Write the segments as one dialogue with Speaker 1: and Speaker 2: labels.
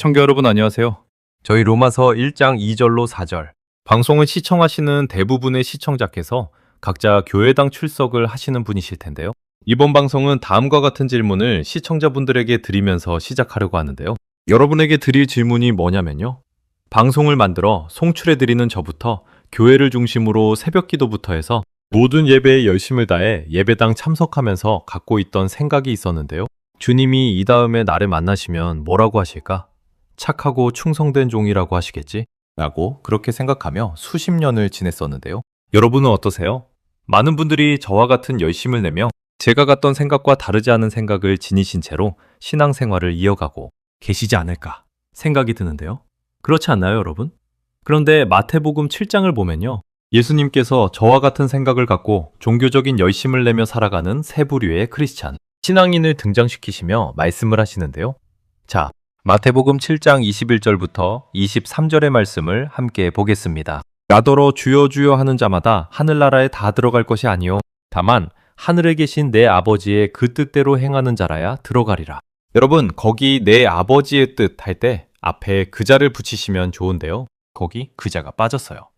Speaker 1: 시청자 여러분 안녕하세요.
Speaker 2: 저희 로마서 1장 2절로 4절.
Speaker 1: 방송을 시청하시는 대부분의 시청자께서 각자 교회당 출석을 하시는 분이실 텐데요. 이번 방송은 다음과 같은 질문을 시청자분들에게 드리면서 시작하려고 하는데요. 여러분에게 드릴 질문이 뭐냐면요. 방송을 만들어 송출해드리는 저부터 교회를 중심으로 새벽 기도부터 해서 모든 예배에 열심을 다해 예배당 참석하면서 갖고 있던 생각이 있었는데요. 주님이 이 다음에 나를 만나시면 뭐라고 하실까? 착하고 충성된 종이라고 하시겠지? 라고 그렇게 생각하며 수십 년을 지냈었는데요. 여러분은 어떠세요? 많은 분들이 저와 같은 열심을 내며 제가 갖던 생각과 다르지 않은 생각을 지니신 채로 신앙생활을 이어가고 계시지 않을까 생각이 드는데요. 그렇지 않나요, 여러분? 그런데 마태복음 7장을 보면요. 예수님께서 저와 같은 생각을 갖고 종교적인 열심을 내며 살아가는 세 부류의 크리스찬, 신앙인을 등장시키시며 말씀을 하시는데요. 자, 마태복음 7장 21절부터 23절의 말씀을 함께 보겠습니다. 나더러 주여 주여 하는 자마다 하늘나라에 다 들어갈 것이 아니요 다만 하늘에 계신 내 아버지의 그 뜻대로 행하는 자라야 들어가리라. 여러분, 거기 내 아버지의 뜻 할 때 앞에 그자를 붙이시면 좋은데요. 거기 그자가 빠졌어요.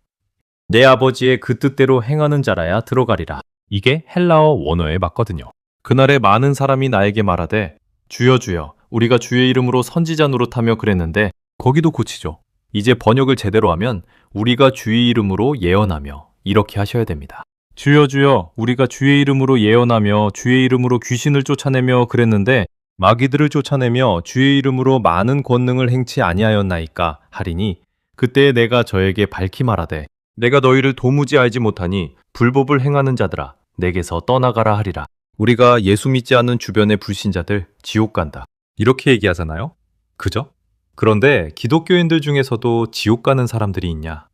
Speaker 1: 내 아버지의 그 뜻대로 행하는 자라야 들어가리라. 이게 헬라어 원어에 맞거든요. 그날에 많은 사람이 나에게 말하되 주여 주여 우리가 주의 이름으로 선지자 노릇하며 그랬는데 거기도 고치죠. 이제 번역을 제대로 하면 우리가 주의 이름으로 예언하며 이렇게 하셔야 됩니다. 주여 주여 우리가 주의 이름으로 예언하며 주의 이름으로 귀신을 쫓아내며 그랬는데 마귀들을 쫓아내며 주의 이름으로 많은 권능을 행치 아니하였나이까 하리니 그때 내가 저에게 밝히 말하되 내가 너희를 도무지 알지 못하니 불법을 행하는 자들아 내게서 떠나가라 하리라. 우리가 예수 믿지 않는 주변의 불신자들 지옥 간다. 이렇게 얘기하잖아요? 그죠? 그런데 기독교인들 중에서도 지옥 가는 사람들이 있냐?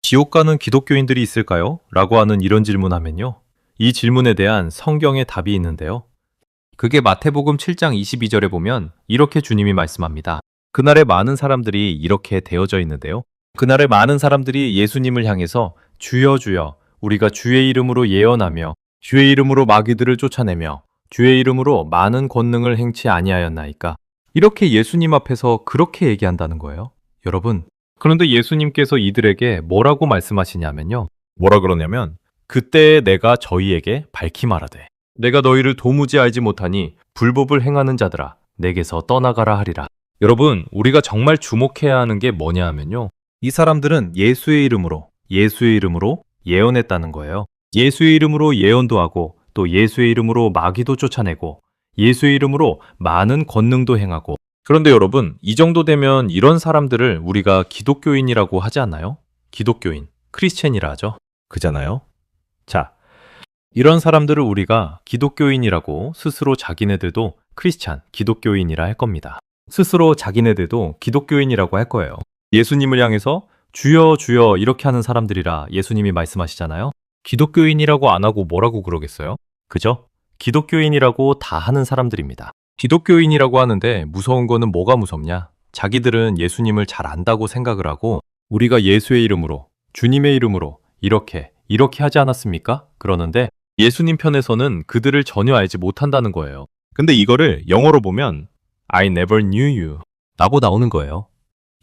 Speaker 1: 지옥 가는 기독교인들이 있을까요? 라고 하는 이런 질문하면요. 이 질문에 대한 성경의 답이 있는데요. 그게 마태복음 7장 22절에 보면 이렇게 주님이 말씀합니다. 그날에 많은 사람들이 이렇게 되어져 있는데요. 그날에 많은 사람들이 예수님을 향해서 주여 주여 우리가 주의 이름으로 예언하며 주의 이름으로 마귀들을 쫓아내며 주의 이름으로 많은 권능을 행치 아니하였나이까. 이렇게 예수님 앞에서 그렇게 얘기한다는 거예요. 여러분, 그런데 예수님께서 이들에게 뭐라고 말씀하시냐면요. 뭐라 그러냐면 그때 내가 저희에게 밝히 말하되 내가 너희를 도무지 알지 못하니 불법을 행하는 자들아 내게서 떠나가라 하리라. 여러분, 우리가 정말 주목해야 하는 게 뭐냐 하면요. 이 사람들은 예수의 이름으로 예언했다는 거예요. 예수의 이름으로 예언도 하고 또 예수의 이름으로 마귀도 쫓아내고 예수의 이름으로 많은 권능도 행하고. 그런데 여러분, 이 정도 되면 이런 사람들을 우리가 기독교인이라고 하지 않나요? 기독교인, 크리스천이라 하죠. 그잖아요. 자, 이런 사람들을 우리가 기독교인이라고 스스로 자기네들도 크리스찬, 기독교인이라 할 겁니다. 스스로 자기네들도 기독교인이라고 할 거예요. 예수님을 향해서 주여 주여 이렇게 하는 사람들이라 예수님이 말씀하시잖아요. 기독교인이라고 안 하고 뭐라고 그러겠어요? 그죠? 기독교인이라고 다 하는 사람들입니다. 기독교인이라고 하는데 무서운 거는 뭐가 무섭냐? 자기들은 예수님을 잘 안다고 생각을 하고 우리가 예수의 이름으로, 주님의 이름으로 이렇게 하지 않았습니까? 그러는데 예수님 편에서는 그들을 전혀 알지 못한다는 거예요. 근데 이거를 영어로 보면 I never knew you 라고 나오는 거예요.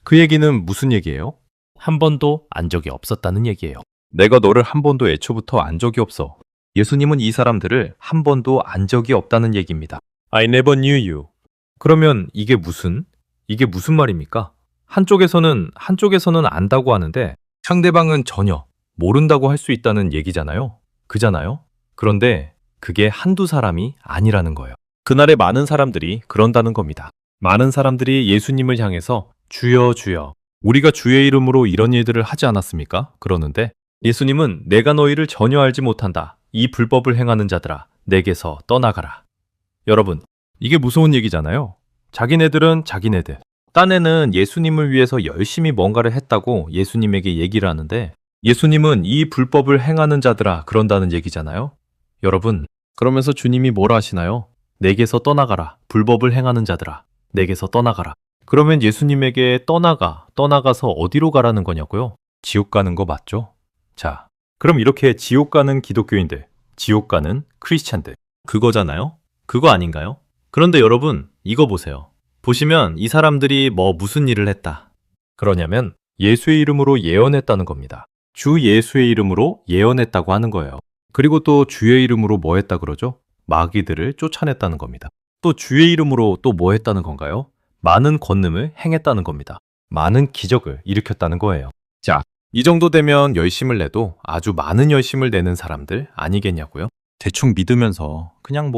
Speaker 1: 그 얘기는 무슨 얘기예요? 한 번도 안 적이 없었다는 얘기예요. 내가 너를 한 번도 애초부터 안 적이 없어. 예수님은 이 사람들을 한 번도 안 적이 없다는 얘기입니다. I never knew you. 그러면 이게 무슨 말입니까? 한쪽에서는 안다고 하는데 상대방은 전혀 모른다고 할 수 있다는 얘기잖아요. 그잖아요? 그런데 그게 한두 사람이 아니라는 거예요. 그날에 많은 사람들이 그런다는 겁니다. 많은 사람들이 예수님을 향해서 주여 주여 우리가 주의 이름으로 이런 일들을 하지 않았습니까? 그러는데 예수님은 내가 너희를 전혀 알지 못한다. 이 불법을 행하는 자들아 내게서 떠나가라. 여러분, 이게 무서운 얘기잖아요. 자기네들은 자기네들. 딴에는 예수님을 위해서 열심히 뭔가를 했다고 예수님에게 얘기를 하는데 예수님은 이 불법을 행하는 자들아 그런다는 얘기잖아요. 여러분, 그러면서 주님이 뭐라 하시나요? 내게서 떠나가라. 불법을 행하는 자들아 내게서 떠나가라. 그러면 예수님에게 떠나가서 어디로 가라는 거냐고요? 지옥 가는 거 맞죠? 자, 그럼 이렇게 지옥 가는 기독교인들, 지옥 가는 크리스찬들, 그거잖아요? 그거 아닌가요? 그런데 여러분, 이거 보세요. 보시면 이 사람들이 무슨 일을 했다. 그러냐면 예수의 이름으로 예언했다는 겁니다. 주 예수의 이름으로 예언했다고 하는 거예요. 그리고 또 주의 이름으로 뭐 했다 그러죠? 마귀들을 쫓아냈다는 겁니다. 또 주의 이름으로 또 뭐 했다는 건가요? 많은 권능을 행했다는 겁니다. 많은 기적을 일으켰다는 거예요. 자, 이 정도 되면 열심을 내도 아주 많은 열심을 내는 사람들 아니겠냐고요? 대충 믿으면서 그냥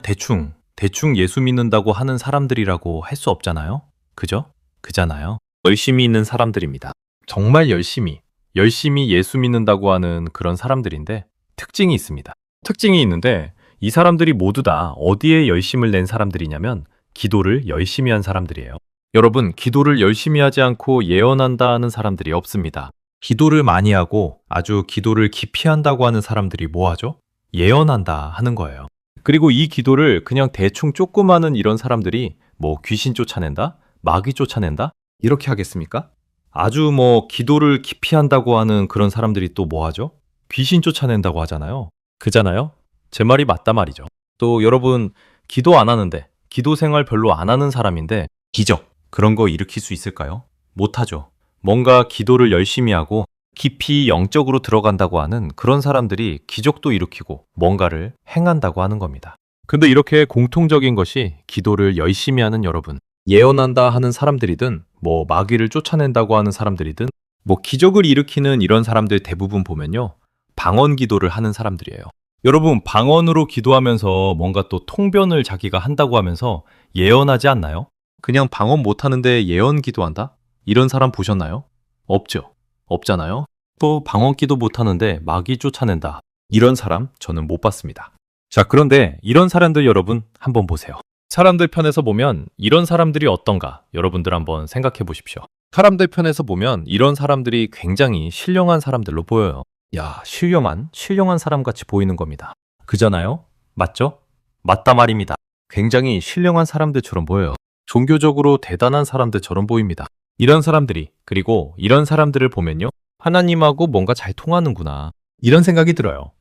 Speaker 1: 대충 예수 믿는다고 하는 사람들이라고 할 수 없잖아요? 그죠? 그잖아요. 열심히 있는 사람들입니다. 정말 열심히 예수 믿는다고 하는 그런 사람들인데 특징이 있습니다. 특징이 있는데 이 사람들이 모두 다 어디에 열심을 낸 사람들이냐면 기도를 열심히 한 사람들이에요. 여러분, 기도를 열심히 하지 않고 예언한다 하는 사람들이 없습니다. 기도를 많이 하고 아주 기도를 깊이 한다고 하는 사람들이 뭐 하죠? 예언한다 하는 거예요. 그리고 이 기도를 그냥 대충 조금 하는 이런 사람들이 귀신 쫓아낸다? 마귀 쫓아낸다? 이렇게 하겠습니까? 아주 기도를 깊이 한다고 하는 그런 사람들이 또 뭐 하죠? 귀신 쫓아낸다고 하잖아요. 그잖아요? 제 말이 맞다 말이죠. 또 여러분, 기도 안 하는데, 기도 생활 별로 안 하는 사람인데 기적, 그런 거 일으킬 수 있을까요? 못하죠. 뭔가 기도를 열심히 하고 깊이 영적으로 들어간다고 하는 그런 사람들이 기적도 일으키고 뭔가를 행한다고 하는 겁니다. 근데 이렇게 공통적인 것이 기도를 열심히 하는 여러분, 예언한다 하는 사람들이든 마귀를 쫓아낸다고 하는 사람들이든 기적을 일으키는 이런 사람들 대부분 보면요, 방언 기도를 하는 사람들이에요. 여러분, 방언으로 기도하면서 뭔가 또 통변을 자기가 한다고 하면서 예언하지 않나요? 그냥 방언 못하는데 예언 기도한다? 이런 사람 보셨나요? 없죠. 없잖아요. 또 방언 기도 못하는데 마귀 쫓아낸다. 이런 사람 저는 못 봤습니다. 자, 그런데 이런 사람들 여러분 한번 보세요. 사람들 편에서 보면 이런 사람들이 어떤가 여러분들 한번 생각해 보십시오. 사람들 편에서 보면 이런 사람들이 굉장히 신령한 사람들로 보여요. 야, 신령한 사람같이 보이는 겁니다. 그잖아요? 맞죠? 맞다 말입니다. 굉장히 신령한 사람들처럼 보여요. 종교적으로 대단한 사람들처럼 보입니다. 이런 사람들이, 그리고 이런 사람들을 보면요, 하나님하고 뭔가 잘 통하는구나, 이런 생각이 들어요.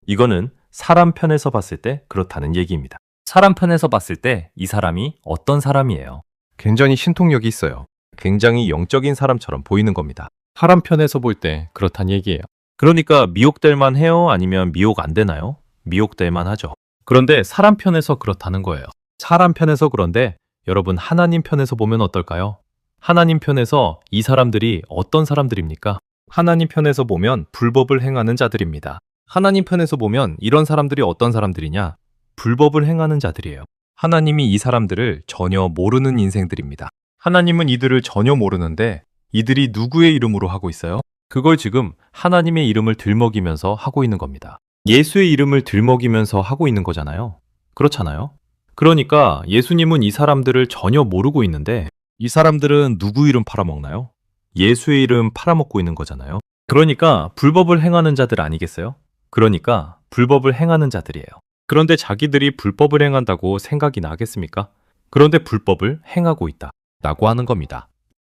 Speaker 1: 이거는 사람 편에서 봤을 때 그렇다는 얘기입니다. 사람 편에서 봤을 때 이 사람이 어떤 사람이에요? 굉장히 신통력이 있어요. 굉장히 영적인 사람처럼 보이는 겁니다. 사람 편에서 볼 때 그렇다는 얘기예요. 그러니까 미혹될 만 해요? 아니면 미혹 안 되나요? 미혹될 만 하죠. 그런데 사람 편에서 그렇다는 거예요. 사람 편에서 그런데 여러분, 하나님 편에서 보면 어떨까요? 하나님 편에서 이 사람들이 어떤 사람들입니까? 하나님 편에서 보면 불법을 행하는 자들입니다. 하나님 편에서 보면 이런 사람들이 어떤 사람들이냐? 불법을 행하는 자들이에요. 하나님이 이 사람들을 전혀 모르는 인생들입니다. 하나님은 이들을 전혀 모르는데 이들이 누구의 이름으로 하고 있어요? 그걸 지금 하나님의 이름을 들먹이면서 하고 있는 겁니다. 예수의 이름을 들먹이면서 하고 있는 거잖아요. 그렇잖아요. 그러니까 예수님은 이 사람들을 전혀 모르고 있는데 이 사람들은 누구 이름 팔아먹나요? 예수의 이름 팔아먹고 있는 거잖아요. 그러니까 불법을 행하는 자들 아니겠어요? 그러니까 불법을 행하는 자들이에요. 그런데 자기들이 불법을 행한다고 생각이 나겠습니까? 그런데 불법을 행하고 있다 라고 하는 겁니다.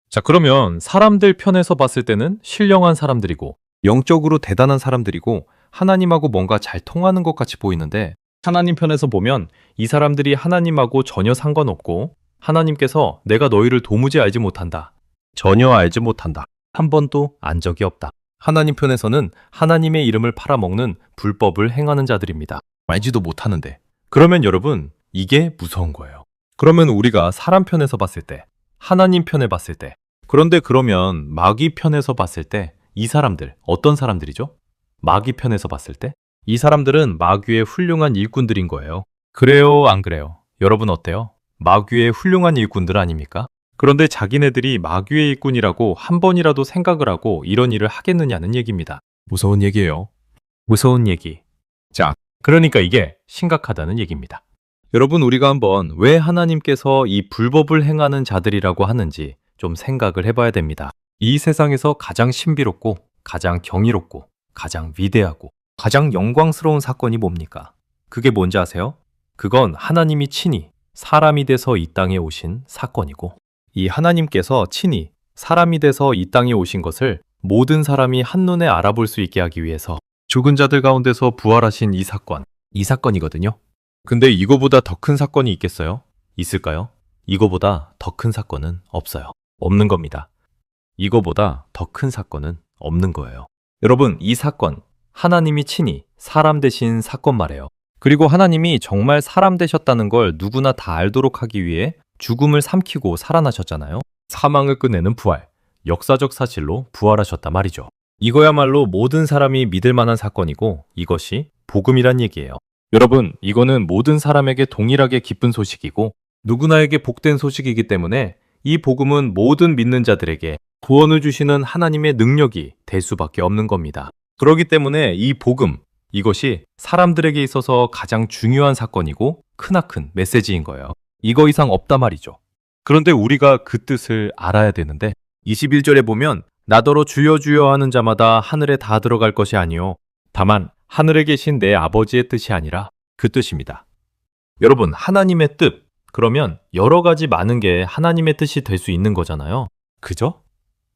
Speaker 1: 자, 그러면 사람들 편에서 봤을 때는 신령한 사람들이고 영적으로 대단한 사람들이고 하나님하고 뭔가 잘 통하는 것 같이 보이는데 하나님 편에서 보면 이 사람들이 하나님하고 전혀 상관없고 하나님께서 내가 너희를 도무지 알지 못한다. 전혀 알지 못한다. 한 번도 안 적이 없다. 하나님 편에서는 하나님의 이름을 팔아먹는 불법을 행하는 자들입니다. 알지도 못하는데. 그러면 여러분, 이게 무서운 거예요. 그러면 우리가 사람 편에서 봤을 때, 하나님 편에 봤을 때, 그런데 그러면 마귀 편에서 봤을 때 이 사람들 어떤 사람들이죠? 마귀 편에서 봤을 때 이 사람들은 마귀의 훌륭한 일꾼들인 거예요. 그래요, 안 그래요? 여러분 어때요? 마귀의 훌륭한 일꾼들 아닙니까? 그런데 자기네들이 마귀의 일꾼이라고 한 번이라도 생각을 하고 이런 일을 하겠느냐는 얘기입니다. 무서운 얘기예요. 무서운 얘기. 자, 그러니까 이게 심각하다는 얘기입니다. 여러분, 우리가 한번 왜 하나님께서 이 불법을 행하는 자들이라고 하는지 좀 생각을 해봐야 됩니다. 이 세상에서 가장 신비롭고 가장 경이롭고 가장 위대하고 가장 영광스러운 사건이 뭡니까? 그게 뭔지 아세요? 그건 하나님이 친히 사람이 돼서 이 땅에 오신 사건이고, 이 하나님께서 친히 사람이 돼서 이 땅에 오신 것을 모든 사람이 한눈에 알아볼 수 있게 하기 위해서 죽은 자들 가운데서 부활하신 이 사건이거든요. 근데 이거보다 더 큰 사건이 있겠어요? 있을까요? 이거보다 더 큰 사건은 없어요. 없는 겁니다. 이거보다 더 큰 사건은 없는 거예요. 여러분, 이 사건, 하나님이 친히 사람 되신 사건 말이에요. 그리고 하나님이 정말 사람 되셨다는 걸 누구나 다 알도록 하기 위해 죽음을 삼키고 살아나셨잖아요. 사망을 끝내는 부활, 역사적 사실로 부활하셨다 말이죠. 이거야말로 모든 사람이 믿을 만한 사건이고 이것이 복음이란 얘기예요. 여러분, 이거는 모든 사람에게 동일하게 기쁜 소식이고 누구나에게 복된 소식이기 때문에 이 복음은 모든 믿는 자들에게 구원을 주시는 하나님의 능력이 될 수밖에 없는 겁니다. 그렇기 때문에 이 복음, 이것이 사람들에게 있어서 가장 중요한 사건이고 크나큰 메시지인 거예요. 이거 이상 없다 말이죠. 그런데 우리가 그 뜻을 알아야 되는데 21절에 보면 나더러 주여 주여 하는 자마다 하늘에 다 들어갈 것이 아니요 다만 하늘에 계신 내 아버지의 뜻이 아니라 그 뜻입니다. 여러분, 하나님의 뜻, 그러면 여러 가지 많은 게 하나님의 뜻이 될 수 있는 거잖아요. 그죠?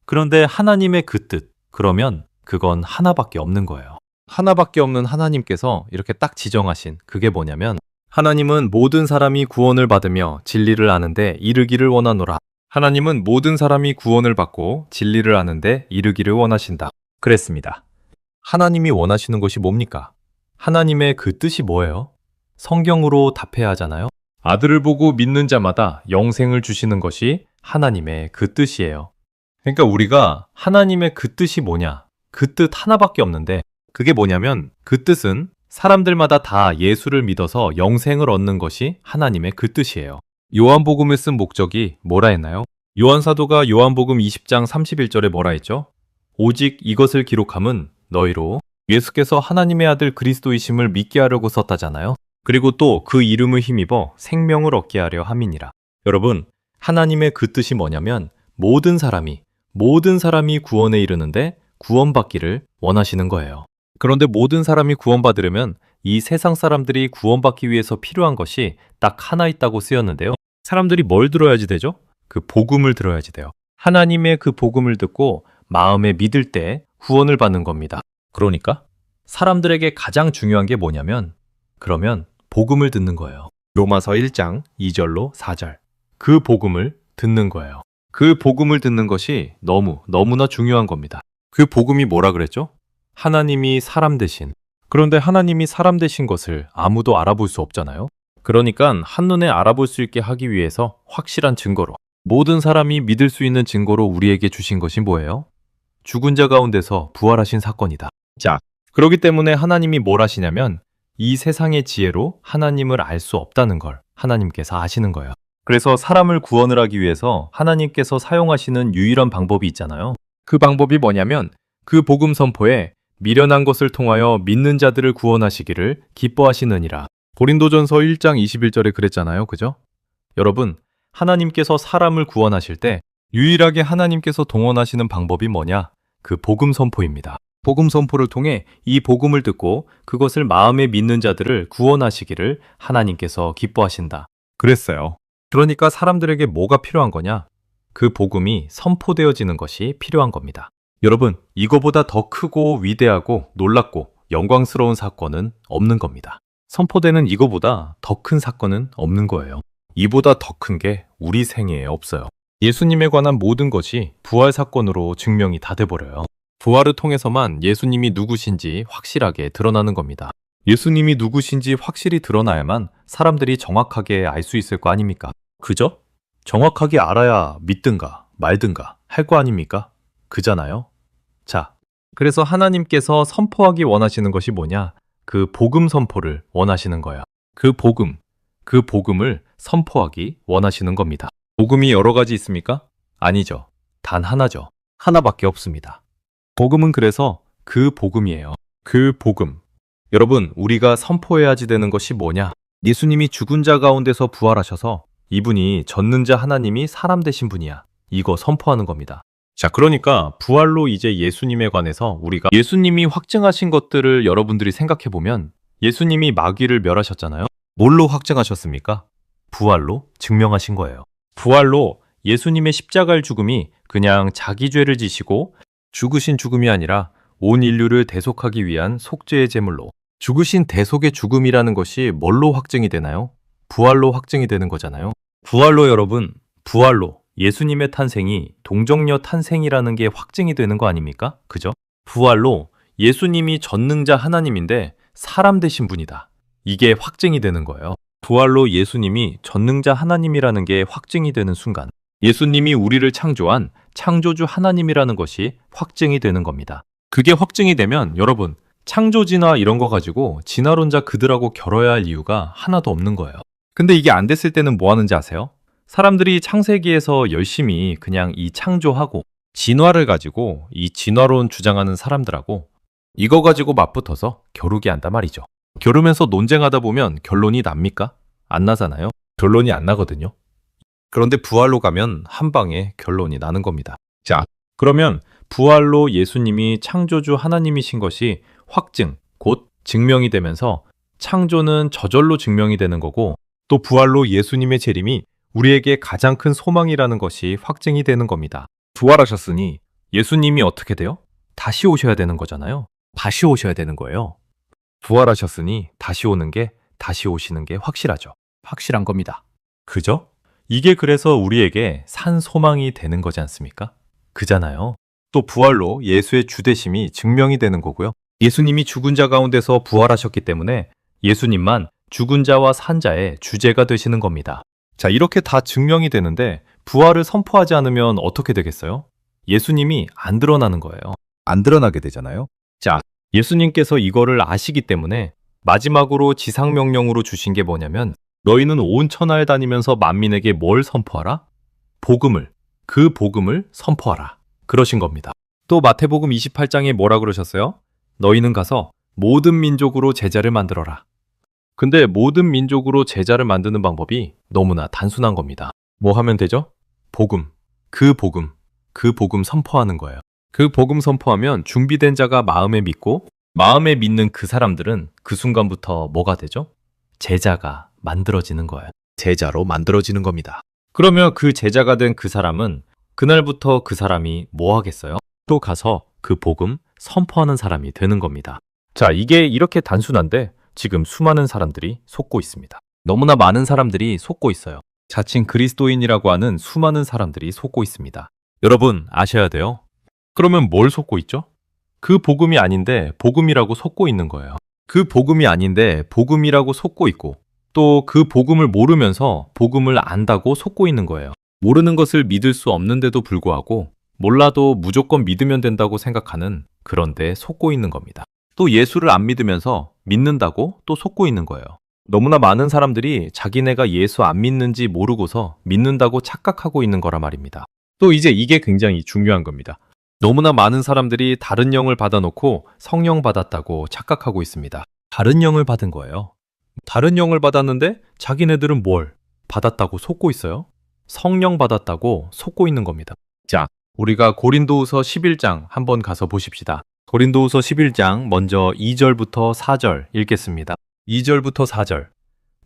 Speaker 1: 그런데 하나님의 그 뜻, 그러면 그건 하나밖에 없는 거예요. 하나밖에 없는 하나님께서 이렇게 딱 지정하신 그게 뭐냐면 하나님은 모든 사람이 구원을 받으며 진리를 아는데 이르기를 원하노라. 하나님은 모든 사람이 구원을 받고 진리를 아는데 이르기를 원하신다. 그랬습니다. 하나님이 원하시는 것이 뭡니까? 하나님의 그 뜻이 뭐예요? 성경으로 답해야 하잖아요. 아들을 보고 믿는 자마다 영생을 주시는 것이 하나님의 그 뜻이에요. 그러니까 우리가 하나님의 그 뜻이 뭐냐? 그 뜻 하나밖에 없는데 그게 뭐냐면 그 뜻은 사람들마다 다 예수를 믿어서 영생을 얻는 것이 하나님의 그 뜻이에요. 요한복음을 쓴 목적이 뭐라 했나요? 요한사도가 요한복음 20장 31절에 뭐라 했죠? 오직 이것을 기록함은 너희로 예수께서 하나님의 아들 그리스도이심을 믿게 하려고 썼다잖아요. 그리고 또 그 이름을 힘입어 생명을 얻게 하려 함이니라. 여러분, 하나님의 그 뜻이 뭐냐면 모든 사람이 구원에 이르는데 구원받기를 원하시는 거예요. 그런데 모든 사람이 구원받으려면 이 세상 사람들이 구원받기 위해서 필요한 것이 딱 하나 있다고 쓰였는데요. 사람들이 뭘 들어야지 되죠? 그 복음을 들어야지 돼요. 하나님의 그 복음을 듣고 마음에 믿을 때 구원을 받는 겁니다. 그러니까 사람들에게 가장 중요한 게 뭐냐면 그러면 복음을 듣는 거예요. 로마서 1장 2절로 4절. 그 복음을 듣는 거예요. 그 복음을 듣는 것이 너무나 중요한 겁니다. 그 복음이 뭐라 그랬죠? 하나님이 사람 되신. 그런데 하나님이 사람 되신 것을 아무도 알아볼 수 없잖아요. 그러니까 한눈에 알아볼 수 있게 하기 위해서 확실한 증거로, 모든 사람이 믿을 수 있는 증거로 우리에게 주신 것이 뭐예요? 죽은 자 가운데서 부활하신 사건이다. 자, 그렇기 때문에 하나님이 뭘 하시냐면 이 세상의 지혜로 하나님을 알 수 없다는 걸 하나님께서 아시는 거예요. 그래서 사람을 구원을 하기 위해서 하나님께서 사용하시는 유일한 방법이 있잖아요. 그 방법이 뭐냐면 그 복음 선포에 미련한 것을 통하여 믿는 자들을 구원하시기를 기뻐하시느니라. 고린도전서 1장 21절에 그랬잖아요. 그죠? 여러분, 하나님께서 사람을 구원하실 때 유일하게 하나님께서 동원하시는 방법이 뭐냐? 그 복음 선포입니다. 복음 선포를 통해 이 복음을 듣고 그것을 마음에 믿는 자들을 구원하시기를 하나님께서 기뻐하신다. 그랬어요. 그러니까 사람들에게 뭐가 필요한 거냐? 그 복음이 선포되어지는 것이 필요한 겁니다. 여러분, 이거보다 더 크고 위대하고 놀랍고 영광스러운 사건은 없는 겁니다. 선포되는 이거보다 더 큰 사건은 없는 거예요. 이보다 더 큰 게 우리 생애에 없어요. 예수님에 관한 모든 것이 부활 사건으로 증명이 다 돼버려요. 부활을 통해서만 예수님이 누구신지 확실하게 드러나는 겁니다. 예수님이 누구신지 확실히 드러나야만 사람들이 정확하게 알 수 있을 거 아닙니까? 그죠? 정확하게 알아야 믿든가 말든가 할 거 아닙니까? 그잖아요. 자, 그래서 하나님께서 선포하기 원하시는 것이 뭐냐? 그 복음 선포를 원하시는 거야. 그 복음을 선포하기 원하시는 겁니다. 복음이 여러 가지 있습니까? 아니죠. 단 하나죠. 하나밖에 없습니다. 복음은 그래서 그 복음이에요. 그 복음. 여러분, 우리가 선포해야지 되는 것이 뭐냐? 예수님이 죽은 자 가운데서 부활하셔서 이분이 젖는 자 하나님이 사람 되신 분이야. 이거 선포하는 겁니다. 자, 그러니까 부활로 이제 예수님에 관해서 우리가 예수님이 확증하신 것들을 여러분들이 생각해 보면 예수님이 마귀를 멸하셨잖아요. 뭘로 확증하셨습니까? 부활로 증명하신 거예요. 부활로 예수님의 십자가의 죽음이 그냥 자기 죄를 지시고 죽으신 죽음이 아니라 온 인류를 대속하기 위한 속죄의 제물로, 죽으신 대속의 죽음이라는 것이 뭘로 확증이 되나요? 부활로 확증이 되는 거잖아요. 부활로 여러분, 부활로 예수님의 탄생이 동정녀 탄생이라는 게 확증이 되는 거 아닙니까? 그죠? 부활로 예수님이 전능자 하나님인데 사람 되신 분이다. 이게 확증이 되는 거예요. 부활로 예수님이 전능자 하나님이라는 게 확증이 되는 순간 예수님이 우리를 창조한 창조주 하나님이라는 것이 확증이 되는 겁니다. 그게 확증이 되면 여러분, 창조진화 이런 거 가지고 진화론자 그들하고 겨뤄야 할 이유가 하나도 없는 거예요. 근데 이게 안 됐을 때는 뭐 하는지 아세요? 사람들이 창세기에서 열심히 그냥 이 창조하고 진화를 가지고 이 진화론 주장하는 사람들하고 이거 가지고 맞붙어서 겨루게 한단 말이죠. 겨루면서 논쟁하다 보면 결론이 납니까? 안 나잖아요. 결론이 안 나거든요. 그런데 부활로 가면 한 방에 결론이 나는 겁니다. 자, 그러면 부활로 예수님이 창조주 하나님이신 것이 확증, 곧 증명이 되면서 창조는 저절로 증명이 되는 거고 또 부활로 예수님의 재림이 우리에게 가장 큰 소망이라는 것이 확증이 되는 겁니다. 부활하셨으니 예수님이 어떻게 돼요? 다시 오셔야 되는 거잖아요. 다시 오셔야 되는 거예요. 부활하셨으니 다시 오시는 게 확실하죠. 확실한 겁니다. 그죠? 이게 그래서 우리에게 산 소망이 되는 거지 않습니까? 그잖아요. 또 부활로 예수의 주되심이 증명이 되는 거고요. 예수님이 죽은 자 가운데서 부활하셨기 때문에 예수님만 죽은 자와 산 자의 주제가 되시는 겁니다. 자, 이렇게 다 증명이 되는데 부활을 선포하지 않으면 어떻게 되겠어요? 예수님이 안 드러나는 거예요. 안 드러나게 되잖아요. 자, 예수님께서 이거를 아시기 때문에 마지막으로 지상명령으로 주신 게 뭐냐면 너희는 온 천하에 다니면서 만민에게 뭘 선포하라? 복음을, 그 복음을 선포하라. 그러신 겁니다. 또 마태복음 28장에 뭐라 그러셨어요? 너희는 가서 모든 민족으로 제자를 만들어라. 근데 모든 민족으로 제자를 만드는 방법이 너무나 단순한 겁니다. 뭐 하면 되죠? 복음, 그 복음 선포하는 거예요. 그 복음 선포하면 준비된 자가 마음에 믿고 마음에 믿는 그 사람들은 그 순간부터 뭐가 되죠? 제자가 만들어지는 거예요. 제자로 만들어지는 겁니다. 그러면 그 제자가 된 그 사람은 그날부터 그 사람이 뭐 하겠어요? 또 가서 그 복음 선포하는 사람이 되는 겁니다. 자, 이게 이렇게 단순한데 지금 수많은 사람들이 속고 있습니다. 너무나 많은 사람들이 속고 있어요. 자칭 그리스도인이라고 하는 수많은 사람들이 속고 있습니다. 여러분 아셔야 돼요. 그러면 뭘 속고 있죠? 그 복음이 아닌데 복음이라고 속고 있는 거예요. 그 복음이 아닌데 복음이라고 속고 있고 또 그 복음을 모르면서 복음을 안다고 속고 있는 거예요. 모르는 것을 믿을 수 없는데도 불구하고 몰라도 무조건 믿으면 된다고 생각하는 그런데 속고 있는 겁니다. 또 예수를 안 믿으면서 믿는다고 또 속고 있는 거예요. 너무나 많은 사람들이 자기네가 예수 안 믿는지 모르고서 믿는다고 착각하고 있는 거란 말입니다. 또 이제 이게 굉장히 중요한 겁니다. 너무나 많은 사람들이 다른 영을 받아놓고 성령 받았다고 착각하고 있습니다. 다른 영을 받은 거예요. 다른 영을 받았는데 자기네들은 뭘 받았다고 속고 있어요? 성령 받았다고 속고 있는 겁니다. 자, 우리가 고린도후서 11장 한번 가서 보십시다. 고린도후서 11장 먼저 2절부터 4절 읽겠습니다. 2절부터 4절.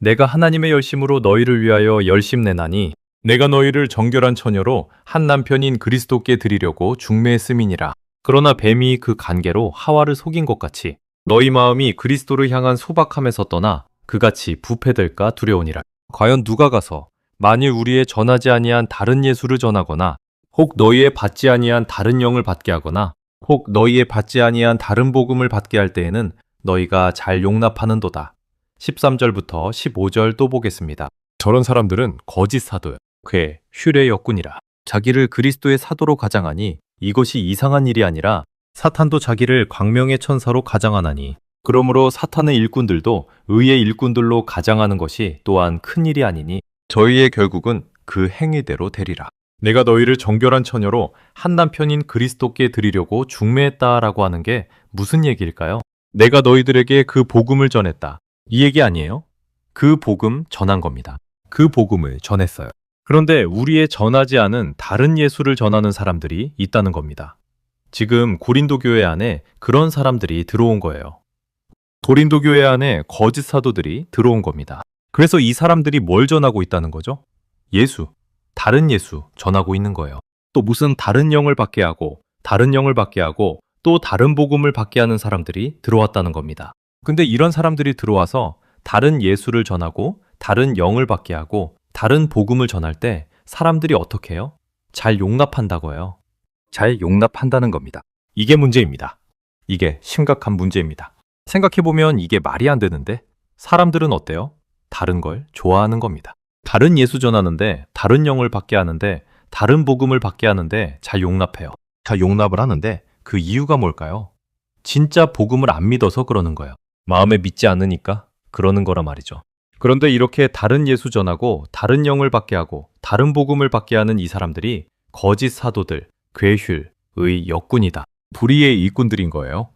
Speaker 1: 내가 하나님의 열심으로 너희를 위하여 열심내나니 내가 너희를 정결한 처녀로 한 남편인 그리스도께 드리려고 중매했음이니라. 그러나 뱀이 그 간계로 하와를 속인 것 같이 너희 마음이 그리스도를 향한 소박함에서 떠나 그같이 부패될까 두려우니라. 과연 누가 가서 만일 우리의 전하지 아니한 다른 예수를 전하거나 혹 너희의 받지 아니한 다른 영을 받게 하거나 혹 너희의 받지 아니한 다른 복음을 받게 할 때에는 너희가 잘 용납하는도다. 13절부터 15절 또 보겠습니다. 저런 사람들은 거짓 사도요. 괴, 휼의 역군이라. 자기를 그리스도의 사도로 가장하니 이것이 이상한 일이 아니라 사탄도 자기를 광명의 천사로 가장하나니 그러므로 사탄의 일꾼들도 의의 일꾼들로 가장하는 것이 또한 큰 일이 아니니 저희의 결국은 그 행위대로 되리라. 내가 너희를 정결한 처녀로 한 남편인 그리스도께 드리려고 중매했다라고 하는 게 무슨 얘기일까요? 내가 너희들에게 그 복음을 전했다. 이 얘기 아니에요? 그 복음 전한 겁니다. 그 복음을 전했어요. 그런데 우리의 전하지 않은 다른 예수를 전하는 사람들이 있다는 겁니다. 지금 고린도 교회 안에 그런 사람들이 들어온 거예요. 고린도 교회 안에 거짓 사도들이 들어온 겁니다. 그래서 이 사람들이 뭘 전하고 있다는 거죠? 예수, 다른 예수 전하고 있는 거예요. 또 무슨 다른 영을 받게 하고 다른 영을 받게 하고 또 다른 복음을 받게 하는 사람들이 들어왔다는 겁니다. 근데 이런 사람들이 들어와서 다른 예수를 전하고 다른 영을 받게 하고 다른 복음을 전할 때 사람들이 어떻게 해요? 잘 용납한다고요.
Speaker 2: 잘 용납한다는 겁니다.
Speaker 1: 이게 문제입니다. 이게 심각한 문제입니다. 생각해보면 이게 말이 안 되는데 사람들은 어때요? 다른 걸 좋아하는 겁니다. 다른 예수 전하는데, 다른 영을 받게 하는데, 다른 복음을 받게 하는데 잘 용납해요. 잘 용납을 하는데 그 이유가 뭘까요? 진짜 복음을 안 믿어서 그러는 거예요. 마음에 믿지 않으니까 그러는 거란 말이죠. 그런데 이렇게 다른 예수 전하고 다른 영을 받게 하고 다른 복음을 받게 하는 이 사람들이 거짓 사도들, 괴휼, 의 역군이다. 불의의 일꾼들인 거예요.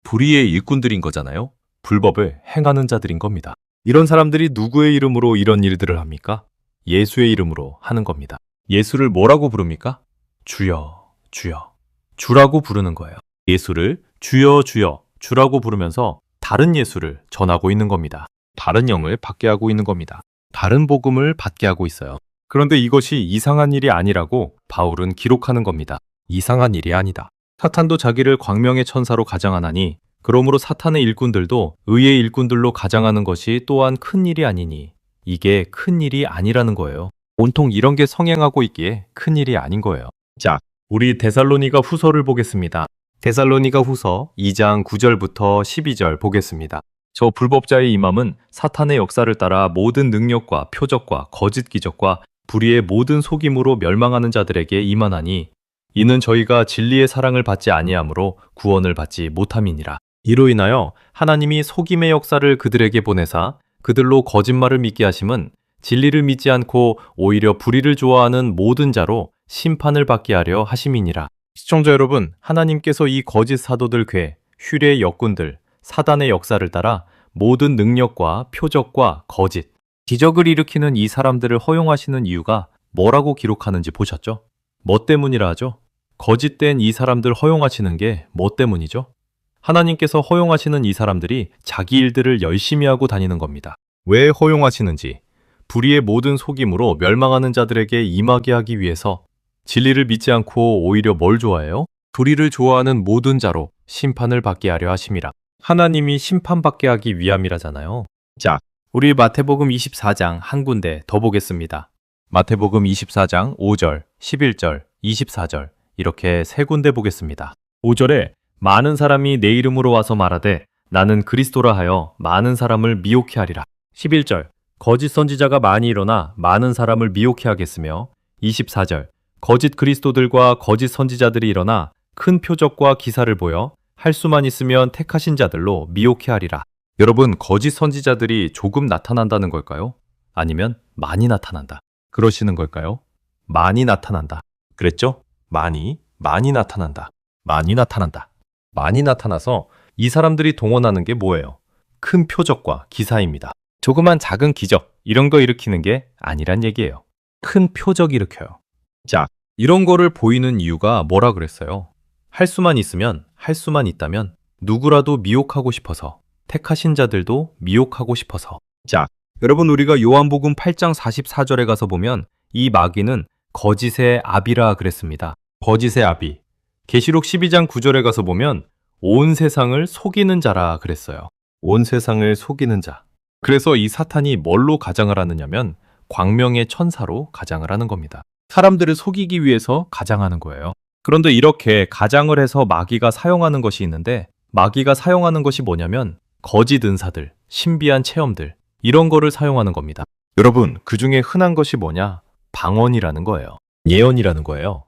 Speaker 1: 불의의 일꾼들인 거잖아요. 불법을 행하는 자들인 겁니다. 이런 사람들이 누구의 이름으로 이런 일들을 합니까? 예수의 이름으로 하는 겁니다. 예수를 뭐라고 부릅니까? 주여, 주여. 주라고 부르는 거예요. 예수를 주여, 주여, 주라고 부르면서 다른 예수를 전하고 있는 겁니다. 다른 영을 받게 하고 있는 겁니다. 다른 복음을 받게 하고 있어요. 그런데 이것이 이상한 일이 아니라고 바울은 기록하는 겁니다. 이상한 일이 아니다. 사탄도 자기를 광명의 천사로 가장하나니 그러므로 사탄의 일꾼들도 의의 일꾼들로 가장하는 것이 또한 큰 일이 아니니 이게 큰 일이 아니라는 거예요. 온통 이런 게 성행하고 있기에 큰 일이 아닌 거예요. 자, 우리 데살로니가 후서를 보겠습니다. 데살로니가 후서 2장 9절부터 12절 보겠습니다. 저 불법자의 임함은 사탄의 역사를 따라 모든 능력과 표적과 거짓 기적과 불의의 모든 속임으로 멸망하는 자들에게 임하나니 이는 저희가 진리의 사랑을 받지 아니하므로 구원을 받지 못함이니라. 이로 인하여 하나님이 속임의 역사를 그들에게 보내사 그들로 거짓말을 믿게 하심은 진리를 믿지 않고 오히려 불의를 좋아하는 모든 자로 심판을 받게 하려 하심이니라. 시청자 여러분, 하나님께서 이 거짓 사도들 괴, 휼의 역군들, 사단의 역사를 따라 모든 능력과 표적과 거짓, 기적을 일으키는 이 사람들을 허용하시는 이유가 뭐라고 기록하는지 보셨죠? 뭐 때문이라 하죠? 거짓된 이 사람들 허용하시는 게 뭐 때문이죠? 하나님께서 허용하시는 이 사람들이 자기 일들을 열심히 하고 다니는 겁니다. 왜 허용하시는지, 불의의 모든 속임으로 멸망하는 자들에게 임하게 하기 위해서 진리를 믿지 않고 오히려 뭘 좋아해요? 불의를 좋아하는 모든 자로 심판을 받게 하려 하심이라. 하나님이 심판받게 하기 위함이라잖아요. 자, 우리 마태복음 24장 한 군데 더 보겠습니다. 마태복음 24장 5절, 11절, 24절 이렇게 세 군데 보겠습니다. 5절에 많은 사람이 내 이름으로 와서 말하되 나는 그리스도라 하여 많은 사람을 미혹해 하리라. 11절 거짓 선지자가 많이 일어나 많은 사람을 미혹해 하겠으며 24절 거짓 그리스도들과 거짓 선지자들이 일어나 큰 표적과 기사를 보여 할 수만 있으면 택하신 자들로 미혹해 하리라. 여러분, 거짓 선지자들이 조금 나타난다는 걸까요? 아니면 많이 나타난다. 그러시는 걸까요? 많이 나타난다. 그랬죠? 많이 나타난다. 많이 나타난다. 많이 나타나서 이 사람들이 동원하는 게 뭐예요? 큰 표적과 기사입니다. 조그만 작은 기적, 이런 거 일으키는 게 아니란 얘기예요. 큰 표적 일으켜요. 자, 이런 거를 보이는 이유가 뭐라 그랬어요? 할 수만 있으면, 할 수만 있다면 누구라도 미혹하고 싶어서, 택하신 자들도 미혹하고 싶어서. 자, 여러분 우리가 요한복음 8장 44절에 가서 보면 이 마귀는 거짓의 아비라 그랬습니다. 거짓의 아비. 계시록 12장 9절에 가서 보면 온 세상을 속이는 자라 그랬어요. 온 세상을 속이는 자. 그래서 이 사탄이 뭘로 가장을 하느냐면 광명의 천사로 가장을 하는 겁니다. 사람들을 속이기 위해서 가장하는 거예요. 그런데 이렇게 가장을 해서 마귀가 사용하는 것이 있는데 마귀가 사용하는 것이 뭐냐면 거짓 은사들, 신비한 체험들 이런 거를 사용하는 겁니다. 여러분, 그 중에 흔한 것이 뭐냐? 방언이라는 거예요. 예언이라는 거예요.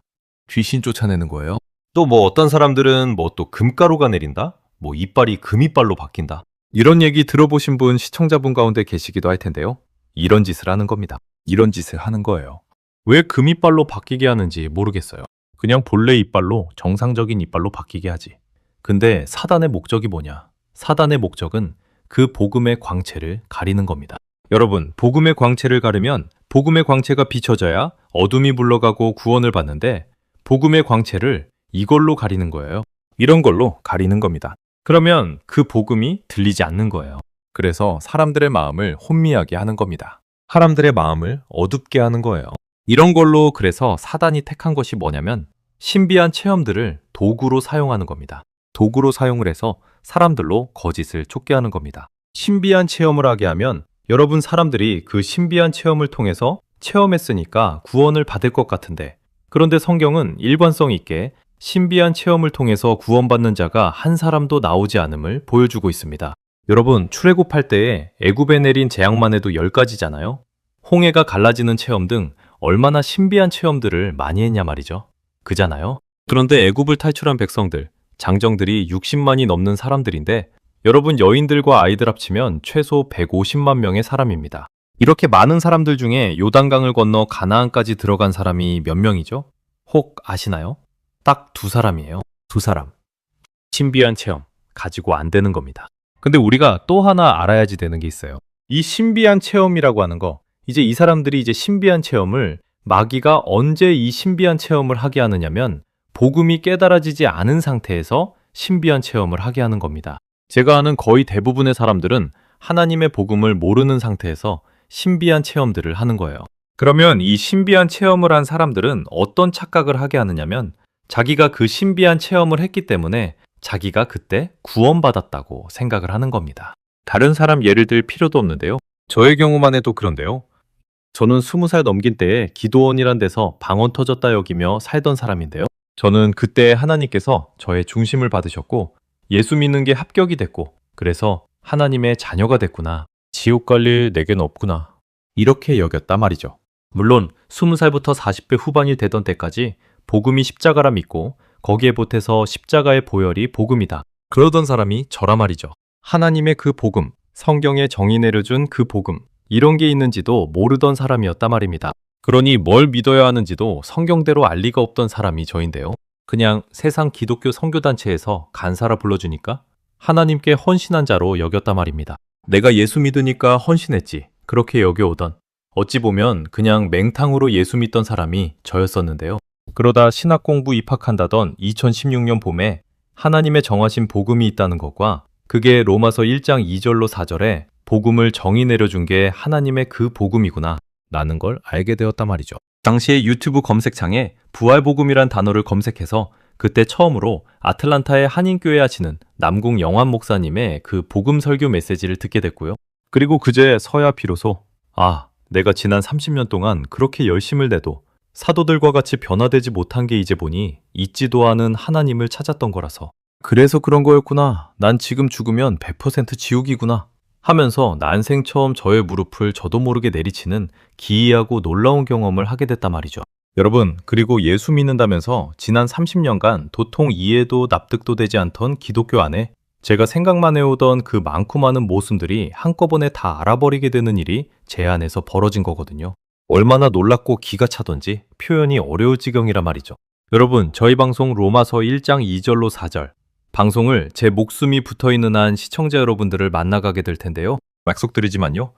Speaker 1: 귀신 쫓아내는 거예요. 또 뭐 어떤 사람들은 뭐 또 금가루가 내린다? 뭐 이빨이 금이빨로 바뀐다. 이런 얘기 들어보신 분 시청자분 가운데 계시기도 할 텐데요. 이런 짓을 하는 겁니다. 이런 짓을 하는 거예요. 왜 금이빨로 바뀌게 하는지 모르겠어요. 그냥 본래 이빨로 정상적인 이빨로 바뀌게 하지. 근데 사단의 목적이 뭐냐? 사단의 목적은 그 복음의 광채를 가리는 겁니다. 여러분, 복음의 광채를 가르면 복음의 광채가 비춰져야 어둠이 물러가고 구원을 받는데 복음의 광채를 이걸로 가리는 거예요. 이런 걸로 가리는 겁니다. 그러면 그 복음이 들리지 않는 거예요. 그래서 사람들의 마음을 혼미하게 하는 겁니다. 사람들의 마음을 어둡게 하는 거예요. 이런 걸로 그래서 사단이 택한 것이 뭐냐면 신비한 체험들을 도구로 사용하는 겁니다. 도구로 사용을 해서 사람들로 거짓을 쫓게 하는 겁니다. 신비한 체험을 하게 하면 여러분, 사람들이 그 신비한 체험을 통해서 체험했으니까 구원을 받을 것 같은데, 그런데 성경은 일관성 있게 신비한 체험을 통해서 구원받는 자가 한 사람도 나오지 않음을 보여주고 있습니다. 여러분, 출애굽할 때에 애굽에 내린 재앙만 해도 10가지잖아요. 홍해가 갈라지는 체험 등 얼마나 신비한 체험들을 많이 했냐 말이죠. 그잖아요. 그런데 애굽을 탈출한 백성들, 장정들이 60만이 넘는 사람들인데, 여러분, 여인들과 아이들 합치면 최소 150만 명의 사람입니다. 이렇게 많은 사람들 중에 요단강을 건너 가나안까지 들어간 사람이 몇 명이죠? 혹 아시나요? 딱 2사람이에요. 2사람. 신비한 체험 가지고 안 되는 겁니다. 근데 우리가 또 하나 알아야지 되는 게 있어요. 이 신비한 체험이라고 하는 거, 이제 이 사람들이 이제 신비한 체험을 마귀가 언제 이 신비한 체험을 하게 하느냐면 복음이 깨달아지지 않은 상태에서 신비한 체험을 하게 하는 겁니다. 제가 아는 거의 대부분의 사람들은 하나님의 복음을 모르는 상태에서 신비한 체험들을 하는 거예요. 그러면 이 신비한 체험을 한 사람들은 어떤 착각을 하게 하느냐면 자기가 그 신비한 체험을 했기 때문에 자기가 그때 구원받았다고 생각을 하는 겁니다. 다른 사람 예를 들 필요도 없는데요. 저의 경우만 해도 그런데요. 저는 20살 넘긴 때에 기도원이란 데서 방언 터졌다 여기며 살던 사람인데요. 저는 그때 하나님께서 저의 중심을 받으셨고 예수 믿는 게 합격이 됐고, 그래서 하나님의 자녀가 됐구나. 지옥 갈 일 내겐 없구나. 이렇게 여겼단 말이죠. 물론 20살부터 40대 후반이 되던 때까지 복음이 십자가라 믿고 거기에 보태서 십자가의 보혈이 복음이다. 그러던 사람이 저라 말이죠. 하나님의 그 복음, 성경에 정의 내려준 그 복음, 이런 게 있는지도 모르던 사람이었단 말입니다. 그러니 뭘 믿어야 하는지도 성경대로 알 리가 없던 사람이 저인데요. 그냥 세상 기독교 선교단체에서 간사라 불러주니까 하나님께 헌신한 자로 여겼단 말입니다. 내가 예수 믿으니까 헌신했지, 그렇게 여겨오던, 어찌 보면 그냥 맹탕으로 예수 믿던 사람이 저였었는데요. 그러다 신학 공부 입학한다던 2016년 봄에 하나님의 정하신 복음이 있다는 것과 그게 로마서 1장 2절로 4절에 복음을 정의 내려준 게 하나님의 그 복음이구나 라는 걸 알게 되었단 말이죠. 당시에 유튜브 검색창에 부활복음이란 단어를 검색해서 그때 처음으로 아틀란타의 한인교회 하시는 남궁 영환 목사님의 그 복음 설교 메시지를 듣게 됐고요. 그리고 그제 서야 비로소 내가 지난 30년 동안 그렇게 열심을 내도 사도들과 같이 변화되지 못한 게 이제 보니 있지도 않은 하나님을 찾았던 거라서, 그래서 그런 거였구나. 난 지금 죽으면 100% 지옥이구나 하면서 난생 처음 저의 무릎을 저도 모르게 내리치는 기이하고 놀라운 경험을 하게 됐단 말이죠. 여러분, 그리고 예수 믿는다면서 지난 30년간 도통 이해도 납득도 되지 않던 기독교 안에 제가 생각만 해오던 그 많고 많은 모순들이 한꺼번에 다 알아버리게 되는 일이 제 안에서 벌어진 거거든요. 얼마나 놀랍고 기가 차던지 표현이 어려울 지경이라 말이죠. 여러분, 저희 방송 로마서 1장 2절로 4절, 방송을 제 목숨이 붙어있는 한 시청자 여러분들을 만나가게 될 텐데요. 약속드리지만요,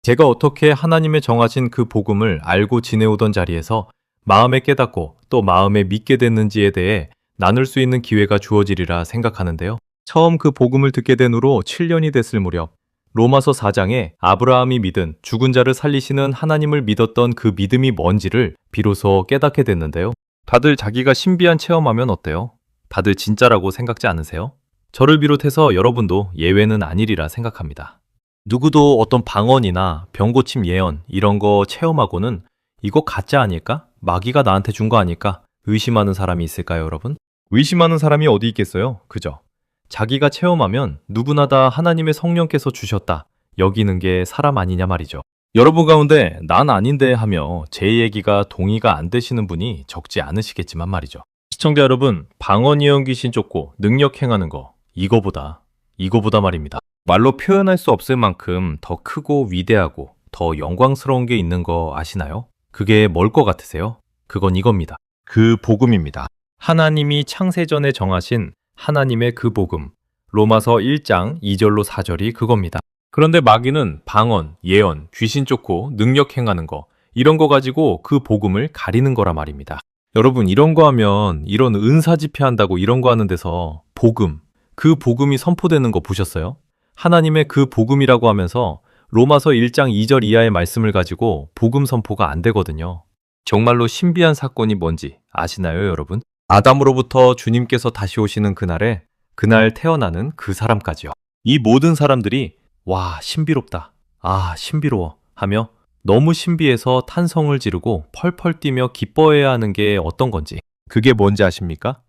Speaker 1: 제가 어떻게 하나님의 정하신 그 복음을 알고 지내오던 자리에서 마음에 깨닫고 또 마음에 믿게 됐는지에 대해 나눌 수 있는 기회가 주어지리라 생각하는데요. 처음 그 복음을 듣게 된 후로 7년이 됐을 무렵, 로마서 4장에 아브라함이 믿은 죽은 자를 살리시는 하나님을 믿었던 그 믿음이 뭔지를 비로소 깨닫게 됐는데요. 다들 자기가 신비한 체험하면 어때요? 다들 진짜라고 생각지 않으세요? 저를 비롯해서 여러분도 예외는 아니리라 생각합니다. 누구도 어떤 방언이나 병고침 예언 이런 거 체험하고는 이거 가짜 아닐까? 마귀가 나한테 준 거 아닐까? 의심하는 사람이 있을까요, 여러분? 의심하는 사람이 어디 있겠어요? 그죠? 자기가 체험하면 누구나 다 하나님의 성령께서 주셨다 여기는 게 사람 아니냐 말이죠. 여러분 가운데 난 아닌데 하며 제 얘기가 동의가 안 되시는 분이 적지 않으시겠지만 말이죠. 시청자 여러분, 방언 예언 귀신 쫓고 능력 행하는 거, 이거보다 말입니다. 말로 표현할 수 없을 만큼 더 크고 위대하고 더 영광스러운 게 있는 거 아시나요? 그게 뭘 것 같으세요? 그건 이겁니다. 그 복음입니다. 하나님이 창세전에 정하신 하나님의 그 복음, 로마서 1장 2절로 4절이 그겁니다. 그런데 마귀는 방언, 예언, 귀신 쫓고 능력 행하는 거, 이런 거 가지고 그 복음을 가리는 거라 말입니다. 여러분, 이런 거 하면 이런 은사 집회한다고 이런 거 하는 데서 복음, 그 복음이 선포되는 거 보셨어요? 하나님의 그 복음이라고 하면서 로마서 1장 2절 이하의 말씀을 가지고 복음 선포가 안 되거든요. 정말로 신비한 사건이 뭔지 아시나요, 여러분? 아담으로부터 주님께서 다시 오시는 그날에 그날 태어나는 그 사람까지요. 이 모든 사람들이 와, 신비롭다. 아, 신비로워 하며 너무 신비해서 탄성을 지르고 펄펄 뛰며 기뻐해야 하는 게 어떤 건지. 그게 뭔지 아십니까?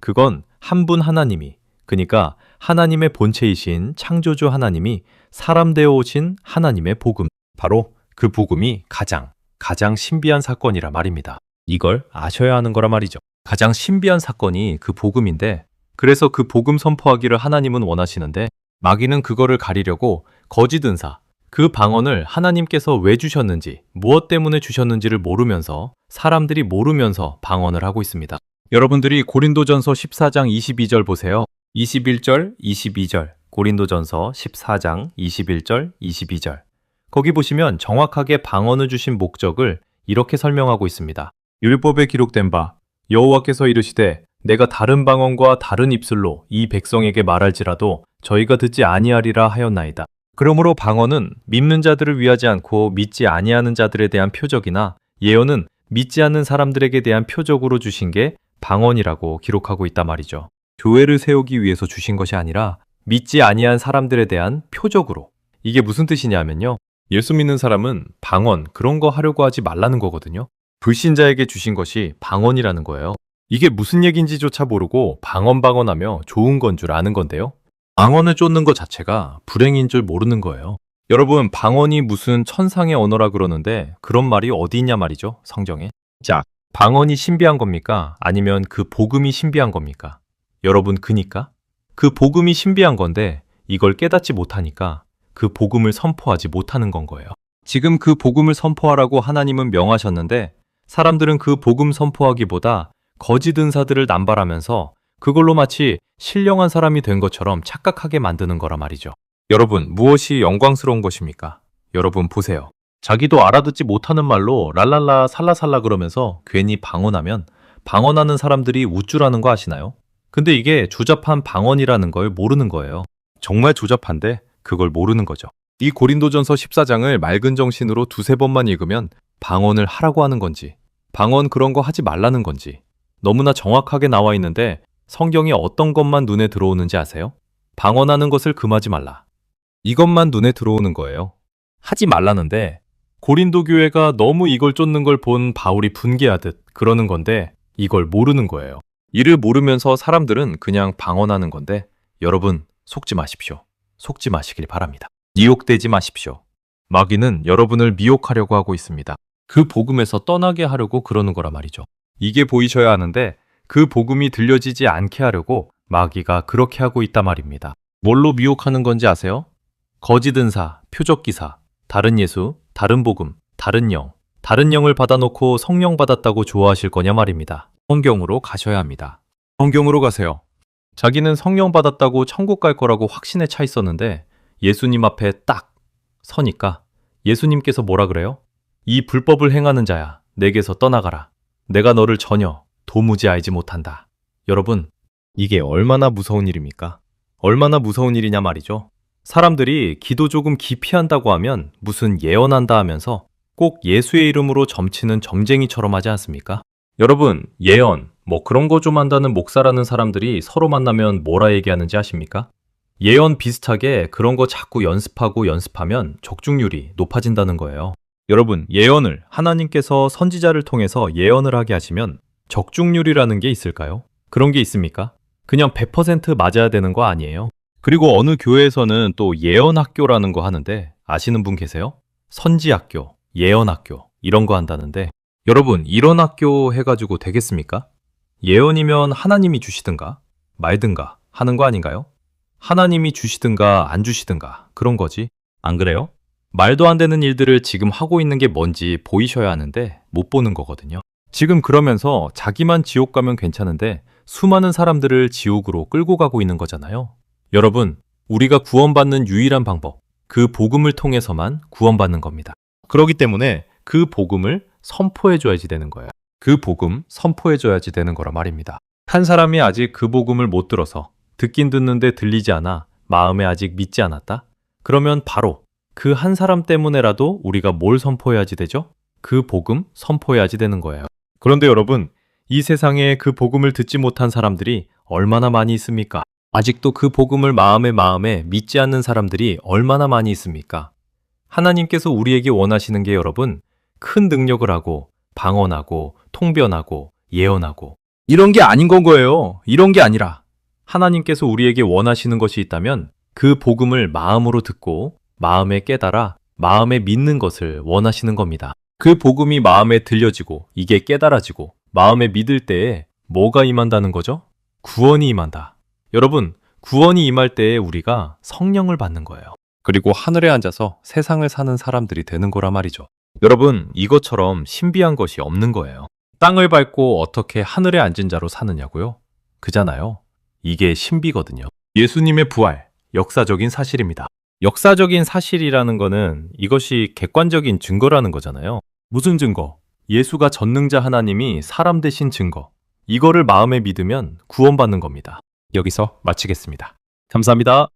Speaker 1: 그건 한 분 하나님이, 그러니까 하나님의 본체이신 창조주 하나님이 사람 되어 오신 하나님의 복음, 바로 그 복음이 가장 신비한 사건이라 말입니다. 이걸 아셔야 하는 거라 말이죠. 가장 신비한 사건이 그 복음인데, 그래서 그 복음 선포하기를 하나님은 원하시는데 마귀는 그거를 가리려고 거짓 은사, 그 방언을 하나님께서 왜 주셨는지, 무엇 때문에 주셨는지를 모르면서, 사람들이 모르면서 방언을 하고 있습니다. 여러분들이 고린도전서 14장 22절 보세요. 21절, 22절. 고린도전서 14장 21절, 22절. 거기 보시면 정확하게 방언을 주신 목적을 이렇게 설명하고 있습니다. 율법에 기록된 바 여호와께서 이르시되 내가 다른 방언과 다른 입술로 이 백성에게 말할지라도 저희가 듣지 아니하리라 하였나이다. 그러므로 방언은 믿는 자들을 위하지 않고 믿지 아니하는 자들에 대한 표적이나 예언은 믿지 않는 사람들에게 대한 표적으로 주신 게 방언이라고 기록하고 있단 말이죠. 교회를 세우기 위해서 주신 것이 아니라 믿지 아니한 사람들에 대한 표적으로. 이게 무슨 뜻이냐면요. 예수 믿는 사람은 방언 그런 거 하려고 하지 말라는 거거든요. 불신자에게 주신 것이 방언이라는 거예요. 이게 무슨 얘기인지조차 모르고 방언하며 좋은 건 줄 아는 건데요. 방언을 쫓는 것 자체가 불행인 줄 모르는 거예요. 여러분, 방언이 무슨 천상의 언어라 그러는데 그런 말이 어디 있냐 말이죠, 성경에. 자, 방언이 신비한 겁니까? 아니면 그 복음이 신비한 겁니까? 여러분, 그니까? 그 복음이 신비한 건데 이걸 깨닫지 못하니까 그 복음을 선포하지 못하는 건 거예요. 지금 그 복음을 선포하라고 하나님은 명하셨는데 사람들은 그 복음 선포하기보다 거짓 은사들을 남발하면서 그걸로 마치 신령한 사람이 된 것처럼 착각하게 만드는 거라 말이죠. 여러분, 무엇이 영광스러운 것입니까? 여러분 보세요. 자기도 알아듣지 못하는 말로 랄랄라 살라살라 그러면서 괜히 방언하면 방언하는 사람들이 우쭐하는 거 아시나요? 근데 이게 조잡한 방언이라는 걸 모르는 거예요. 정말 조잡한데 그걸 모르는 거죠. 이 고린도전서 14장을 맑은 정신으로 두세 번만 읽으면 방언을 하라고 하는 건지, 방언 그런 거 하지 말라는 건지 너무나 정확하게 나와 있는데 성경이 어떤 것만 눈에 들어오는지 아세요? 방언하는 것을 금하지 말라. 이것만 눈에 들어오는 거예요. 하지 말라는데 고린도 교회가 너무 이걸 쫓는 걸 본 바울이 분개하듯 그러는 건데 이걸 모르는 거예요. 이를 모르면서 사람들은 그냥 방언하는 건데 여러분, 속지 마십시오. 속지 마시길 바랍니다. 미혹되지 마십시오. 마귀는 여러분을 미혹하려고 하고 있습니다. 그 복음에서 떠나게 하려고 그러는 거라 말이죠. 이게 보이셔야 하는데 그 복음이 들려지지 않게 하려고 마귀가 그렇게 하고 있단 말입니다. 뭘로 미혹하는 건지 아세요? 거짓 은사, 표적 기사, 다른 예수, 다른 복음, 다른 영을 받아놓고 성령 받았다고 좋아하실 거냐 말입니다. 성경으로 가셔야 합니다. 성경으로 가세요. 자기는 성령 받았다고 천국 갈 거라고 확신에 차 있었는데 예수님 앞에 딱 서니까 예수님께서 뭐라 그래요? 이 불법을 행하는 자야, 내게서 떠나가라. 내가 너를 전혀 도무지 알지 못한다. 여러분, 이게 얼마나 무서운 일입니까? 얼마나 무서운 일이냐 말이죠. 사람들이 기도 조금 깊이 한다고 하면 무슨 예언한다 하면서 꼭 예수의 이름으로 점치는 점쟁이처럼 하지 않습니까? 여러분, 예언, 그런 거 좀 한다는 목사라는 사람들이 서로 만나면 뭐라 얘기하는지 아십니까? 예언 비슷하게 그런 거 자꾸 연습하면 적중률이 높아진다는 거예요. 여러분, 예언을 하나님께서 선지자를 통해서 예언을 하게 하시면 적중률이라는 게 있을까요? 그런 게 있습니까? 그냥 100% 맞아야 되는 거 아니에요. 그리고 어느 교회에서는 또 예언학교라는 거 하는데 아시는 분 계세요? 선지학교, 예언학교 이런 거 한다는데 여러분, 이런 학교 해가지고 되겠습니까? 예언이면 하나님이 주시든가 말든가 하는 거 아닌가요? 하나님이 주시든가 안 주시든가 그런 거지. 안 그래요? 말도 안 되는 일들을 지금 하고 있는 게 뭔지 보이셔야 하는데 못 보는 거거든요. 지금 그러면서 자기만 지옥 가면 괜찮은데 수많은 사람들을 지옥으로 끌고 가고 있는 거잖아요. 여러분, 우리가 구원받는 유일한 방법, 그 복음을 통해서만 구원받는 겁니다. 그렇기 때문에 그 복음을 선포해줘야지 되는 거예요. 그 복음 선포해줘야지 되는 거라 말입니다. 한 사람이 아직 그 복음을 못 들어서 듣긴 듣는데 들리지 않아 마음에 아직 믿지 않았다? 그러면 바로 그 한 사람 때문에라도 우리가 뭘 선포해야지 되죠? 그 복음 선포해야지 되는 거예요. 그런데 여러분, 이 세상에 그 복음을 듣지 못한 사람들이 얼마나 많이 있습니까? 아직도 그 복음을 마음에 믿지 않는 사람들이 얼마나 많이 있습니까? 하나님께서 우리에게 원하시는 게 여러분, 큰 능력을 하고, 방언하고, 통변하고, 예언하고,
Speaker 3: 이런 게 아닌 건 거예요. 이런 게 아니라.
Speaker 1: 하나님께서 우리에게 원하시는 것이 있다면 그 복음을 마음으로 듣고 마음에 깨달아 마음에 믿는 것을 원하시는 겁니다. 그 복음이 마음에 들려지고 이게 깨달아지고 마음에 믿을 때에 뭐가 임한다는 거죠? 구원이 임한다. 여러분, 구원이 임할 때에 우리가 성령을 받는 거예요. 그리고 하늘에 앉아서 세상을 사는 사람들이 되는 거라 말이죠. 여러분, 이것처럼 신비한 것이 없는 거예요. 땅을 밟고 어떻게 하늘에 앉은 자로 사느냐고요? 그잖아요. 이게 신비거든요. 예수님의 부활, 역사적인 사실입니다. 역사적인 사실이라는 거는 이것이 객관적인 증거라는 거잖아요. 무슨 증거? 예수가 전능자 하나님이 사람 되신 증거. 이거를 마음에 믿으면 구원받는 겁니다. 여기서 마치겠습니다. 감사합니다.